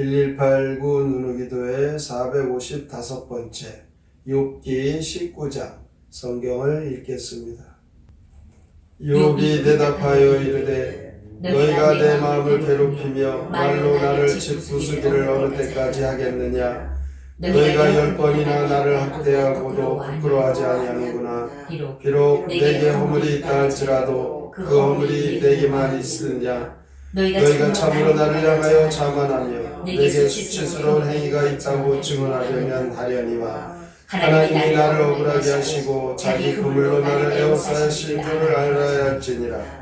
1189 누누기도의 455번째 욥기 19장 성경을 읽겠습니다. 욥이 대답하여 이르되 너희가 내 마음을 괴롭히며 말로 나를 짓부수기를 어느 때까지 하겠느냐. 너희가 10번이나 나를 학대하고도 부끄러워하지 아니하는구나. 비록 내게 허물이 있다 할지라도 그 허물이 내게만 있으느냐. 너희가 참으로 나를 향하여 자만하며 내게 수치스러운 행위가 있다고 증언하려면 하려니와 하나님이 나를 억울하게 하시고 자기 그물로 나를 에워싸신 줄을 알아야 할지니라.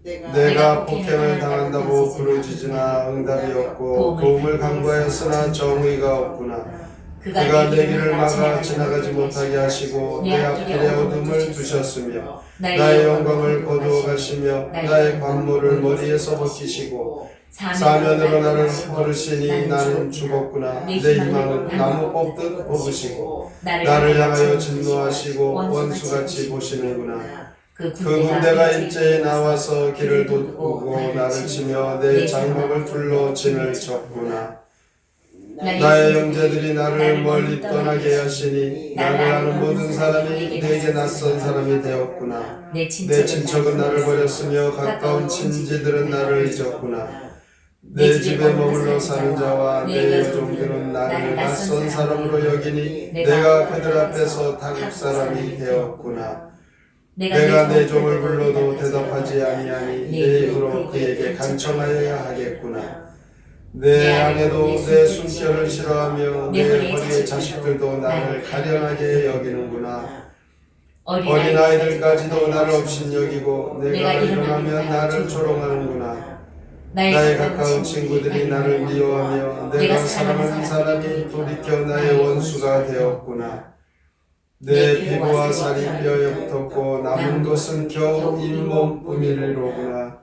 내가 폭행을 당한다고 부르짖으나 응답이 없고 도움을 간구하였으나 정의가 없구나. 그가 내 길을 막아 지나가지 못하게 하시고 내 앞길에 어둠을 두셨으며 나의 영광을 거두어 가시며 나의 관모를 머리에서 벗기시고 사면으로 나를 부르시니 나는 죽었구나. 내 희망은 나무 뽑듯 뽑으시고 나를 향하여 진노하시고 원수같이 보시는구나. 그 군대가 일제히 나와서 길을 돋구고 나를 치며 내 장막을 둘러 진을 쳤구나. 나의 형제들이 나를 멀리 떠나게 하시니 나를 아는 모든 사람이 내게 낯선 사람이 되었구나. 내 친척은 나를 버렸으며 가까운 친지들은 나를 잊었구나. 내 집에 머물러 사는 자와 내 여종들은 나를 낯선 사람으로 여기니 내가 그들 앞에서 타국 사람이 되었구나. 내가 내 종을 불러도 대답하지 아니하니 내 입으로 그에게 간청하여야 하겠구나. 내 아내도 내 숨결을 싫어하며 내 허리의 자식들도 나를 가련하게 여기는구나. 어린아이들까지도 나를 업신여기고 내가 일어나면 나를 조롱하는구나. 나의 가까운 친구들이 나를 미워하며 내가 사랑하는 사람이 돌이켜 나의 원수가 되었구나. 내 피부와 살이 뼈에 붙었고 남은 것은 겨우 잇몸뿐이로구나.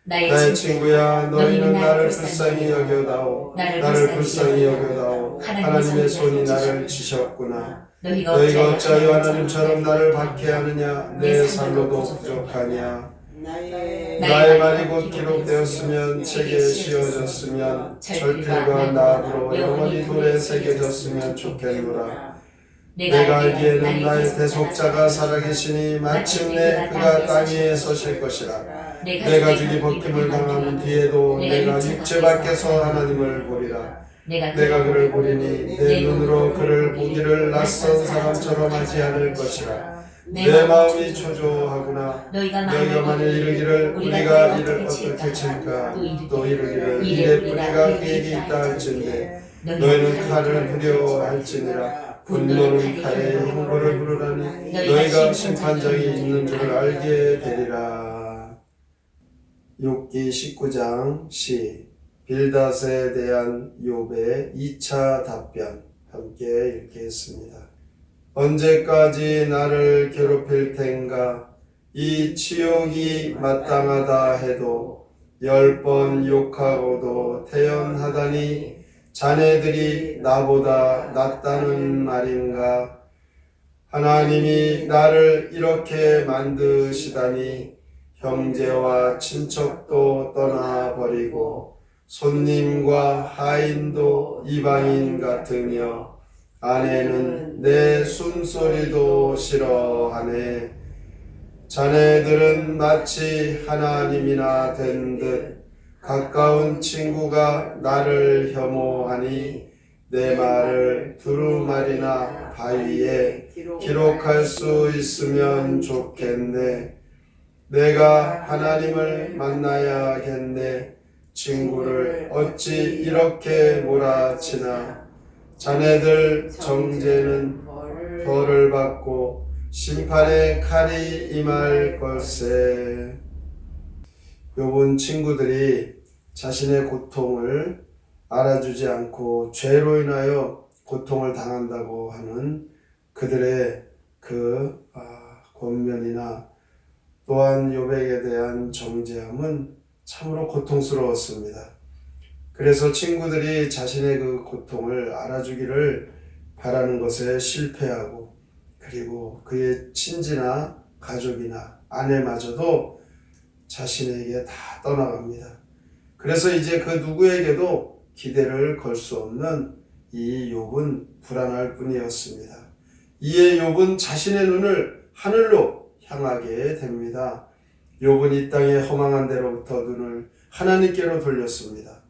나의 친구야, 너희는 나를 불쌍히 여겨다오. 나를 불쌍히 여겨다오. 하나님의 손이 나를 치셨구나. 너희가 어찌하여 하나님처럼 나를 박해하느냐. 내 살로도 부족하냐. 나의 말이 곧 기록되었으면 책에 씌워졌으면 철필과 나무로 영원히 돌에 새겨졌으면 좋겠노라. 내가 알기에는 나의 대속자가 살아계시니 마침내 그가 땅 위에 서실 것이라. 내가 죽이 벗김을 당한 뒤에도 내가 육체 밖에서 하나님을 보리라. 내가 그를 보리니 내 눈으로 그를 보기를 낯선 사람처럼 하지 않을 것이라. 내 마음이 초조하구나. 너희가 만일 이르기를 우리가 이를 어떻게 칠까. 또 이르기를 이의 뿌리가 그에게 있다 할진대 너희는 칼을 두려워할지니라. 분노는 칼에 형벌을 부르라니 너희가 심판장이 있는 줄을 알게 되리라. 욥기 19장 시 빌닷에 대한 욥의 2차 답변 함께 읽겠습니다. 언제까지 나를 괴롭힐 텐가. 이 치욕이 마땅하다 해도 10번 욕하고도 태연하다니 자네들이 나보다 낫다는 말인가. 하나님이 나를 이렇게 만드시다니 형제와 친척도 떠나버리고 손님과 하인도 이방인 같으며 아내는 내 숨소리도 싫어하네. 자네들은 마치 하나님이나 된 듯 가까운 친구가 나를 혐오하니 내 말을 두루마리나 바위에 기록할 수 있으면 좋겠네. 내가 하나님을 만나야겠네. 친구를 어찌 이렇게 몰아치나. 자네들 정죄는 벌을 받고 심판의 칼이 임할 걸세. 욥은 친구들이 자신의 고통을 알아주지 않고 죄로 인하여 고통을 당한다고 하는 그들의 그 권면이나 또한 욥에게 대한 정죄함은 참으로 고통스러웠습니다. 그래서 친구들이 자신의 그 고통을 알아주기를 바라는 것에 실패하고 그리고 그의 친지나 가족이나 아내마저도 자신에게 다 떠나갑니다. 그래서 이제 그 누구에게도 기대를 걸 수 없는 이 욥은 불안할 뿐이었습니다. 이에 욥은 자신의 눈을 하늘로 향하게 됩니다. 욥은 이 땅의 허망한 데로부터 눈을 하나님께로 돌렸습니다.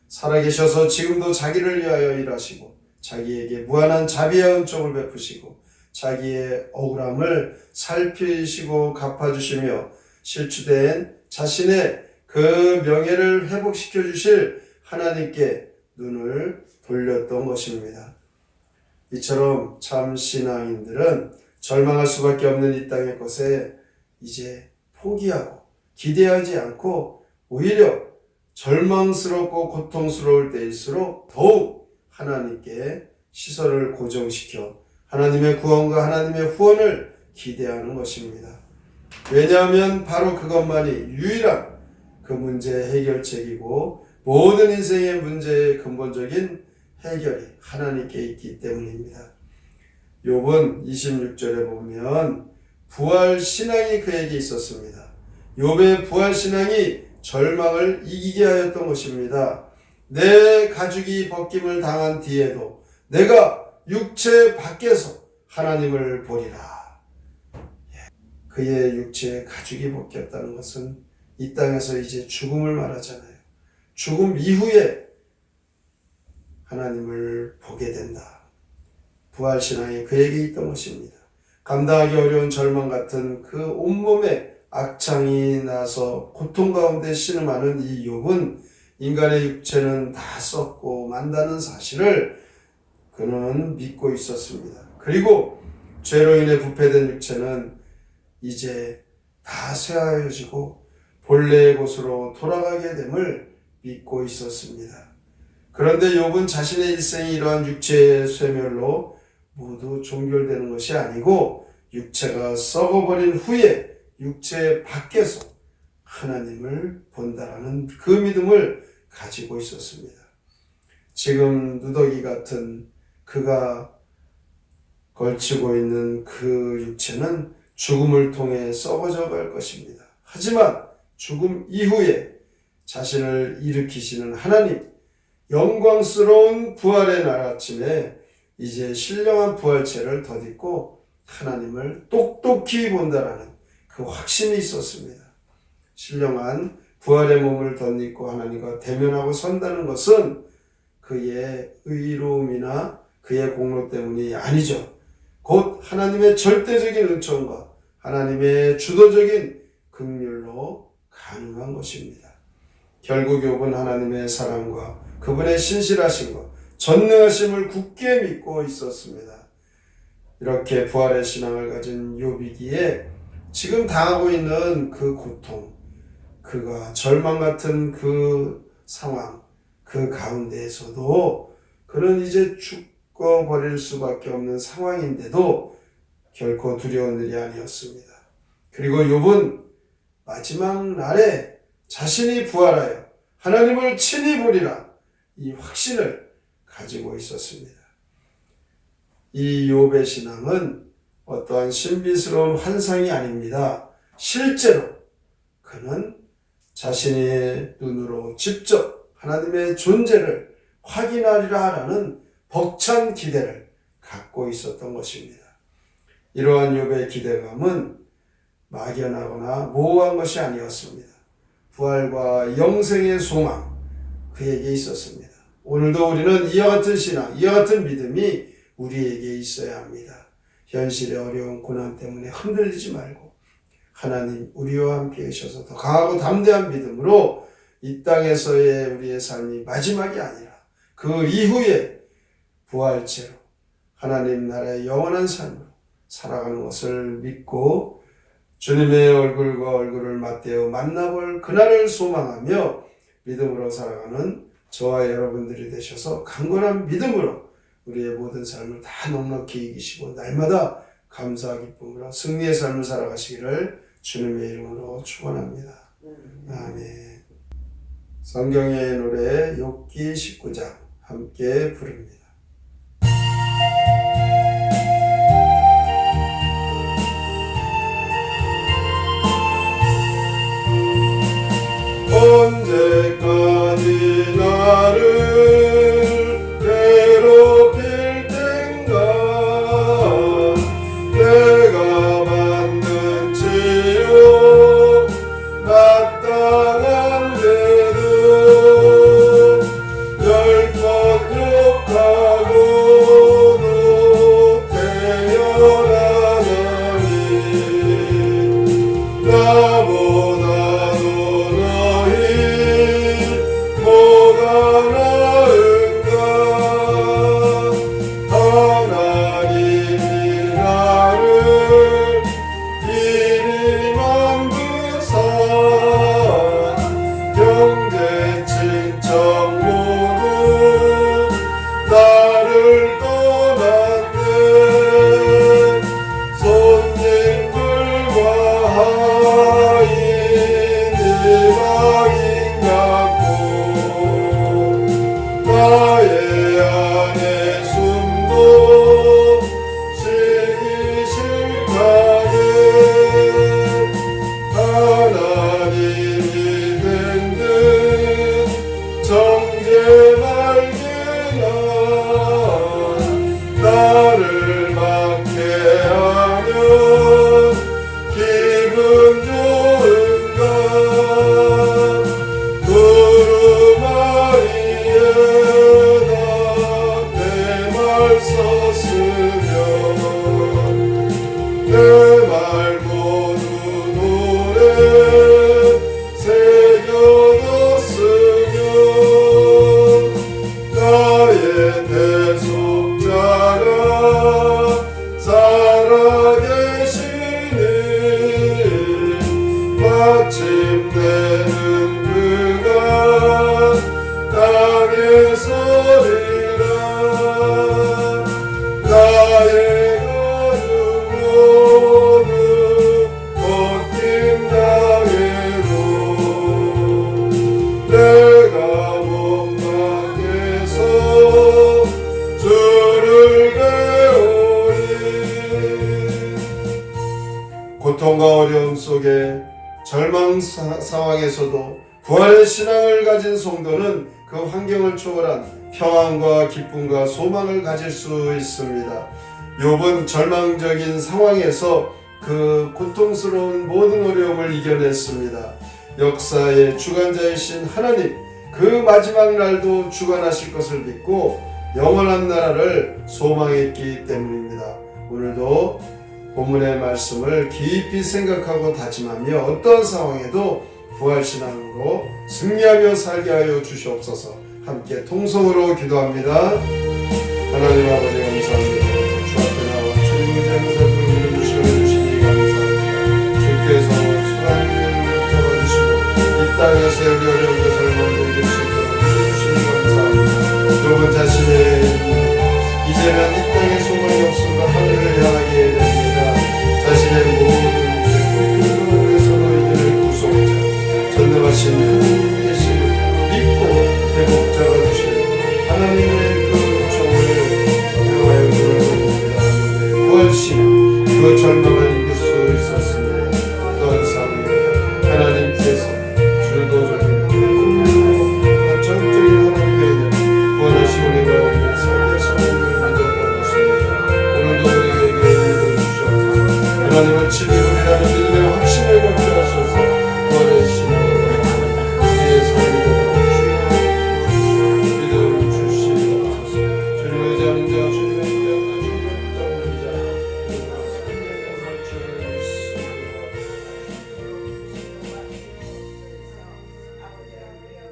살아계셔서 지금도 자기를 위하여 일하시고 자기에게 무한한 자비와 은총을 베푸시고 자기의 억울함을 살피시고 갚아주시며 실추된 자신의 그 명예를 회복시켜 주실 하나님께 눈을 돌렸던 것입니다. 이처럼 참 신앙인들은 절망할 수밖에 없는 이 땅의 것에 이제 포기하고 기대하지 않고 오히려 절망스럽고 고통스러울 때일수록 더욱 하나님께 시선을 고정시켜 하나님의 구원과 하나님의 후원을 기대하는 것입니다. 왜냐하면 바로 그것만이 유일한 그 문제의 해결책이고 모든 인생의 문제의 근본적인 해결이 하나님께 있기 때문입니다. 욥은 26절에 보면 부활 신앙이 그에게 있었습니다. 욥의 부활 신앙이 절망을 이기게 하였던 것입니다. 내 가죽이 벗김을 당한 뒤에도 내가 육체 밖에서 하나님을 보리라. 그의 육체에 가죽이 벗겼다는 것은 이 땅에서 이제 죽음을 말하잖아요. 죽음 이후에 하나님을 보게 된다. 부활신앙이 그에게 있던 것입니다. 감당하기 어려운 절망 같은 그 온몸에 악창이 나서 고통 가운데 신음하는 이 욥은 인간의 육체는 다 썩고 만다는 사실을 그는 믿고 있었습니다. 그리고 죄로 인해 부패된 육체는 이제 다 쇠하여지고 본래의 곳으로 돌아가게 됨을 믿고 있었습니다. 그런데 욥은 자신의 일생이 이러한 육체의 쇠멸로 모두 종결되는 것이 아니고 육체가 썩어버린 후에 육체 밖에서 하나님을 본다라는 그 믿음을 가지고 있었습니다. 지금 누더기 같은 그가 걸치고 있는 그 육체는 죽음을 통해 썩어져 갈 것입니다. 하지만 죽음 이후에 자신을 일으키시는 하나님, 영광스러운 부활의 날 아침에 이제 신령한 부활체를 덧입고 하나님을 똑똑히 본다라는 그 확신이 있었습니다. 신령한 부활의 몸을 덧입고 하나님과 대면하고 선다는 것은 그의 의로움이나 그의 공로 때문이 아니죠. 곧 하나님의 절대적인 은총과 하나님의 주도적인 긍휼로 가능한 것입니다. 결국 욥은 하나님의 사랑과 그분의 신실하심과 전능하심을 굳게 믿고 있었습니다. 이렇게 부활의 신앙을 가진 욥이기에 지금 당하고 있는 그 고통, 그가 절망 같은 그 상황, 그 가운데에서도 그는 이제 죽어버릴 수밖에 없는 상황인데도 결코 두려운 일이 아니었습니다. 그리고 욥은 마지막 날에 자신이 부활하여 하나님을 친히 보리라 이 확신을 가지고 있었습니다. 이 욥의 신앙은 어떠한 신비스러운 환상이 아닙니다. 실제로 그는 자신의 눈으로 직접 하나님의 존재를 확인하리라라는 벅찬 기대를 갖고 있었던 것입니다. 이러한 욥의 기대감은 막연하거나 모호한 것이 아니었습니다. 부활과 영생의 소망 그에게 있었습니다. 오늘도 우리는 이와 같은 신앙, 이와 같은 믿음이 우리에게 있어야 합니다. 현실의 어려운 고난 때문에 흔들리지 말고 하나님 우리와 함께 계셔서 더 강하고 담대한 믿음으로 이 땅에서의 우리의 삶이 마지막이 아니라 그 이후에 부활체로 하나님 나라의 영원한 삶으로 살아가는 것을 믿고 주님의 얼굴과 얼굴을 맞대어 만나볼 그날을 소망하며 믿음으로 살아가는 저와 여러분들이 되셔서 강건한 믿음으로 우리의 모든 삶을 다 넉넉히 이기시고 날마다 감사와 기쁨으로 승리의 삶을 살아가시기를 주님의 이름으로 축원합니다. 아멘. 성경의 노래 욥기 19장 함께 부릅니다. 언제까지 나를 이제 말기는 나를 맡게 하면 기분 좋은가. 두루마리에다 내 말 썼으면 내 말 모두 노래 새겨뒀으면 나의 대속자가 살아계시니 마침내는 그가 땅에 서리라. 나의 가족로는 걷긴 당해도 내가 원망해서 주를 배우리. 고통과 어려움 속에 절망 상황에서도 부활의 신앙을 가진 성도는 그 환경을 초월한 평안과 기쁨과 소망을 가질 수 있습니다. 욥은 절망적인 상황에서 그 고통스러운 모든 어려움을 이겨냈습니다. 역사의 주관자이신 하나님, 그 마지막 날도 주관하실 것을 믿고 영원한 나라를 소망했기 때문입니다. 오늘도 본문의 말씀을 깊이 생각하고 다짐하며 어떠한 상황에도 부활신앙으로 승리하며 살게 하여 주시옵소서. 함께 통성으로 기도합니다. 하나님 아버지 감사합니다. 주 앞에 나와 주님의 장사를 믿어주시니 감사합니다. 주께서 수고하는 일을 잡아주시고 이 땅에서 여기 어려운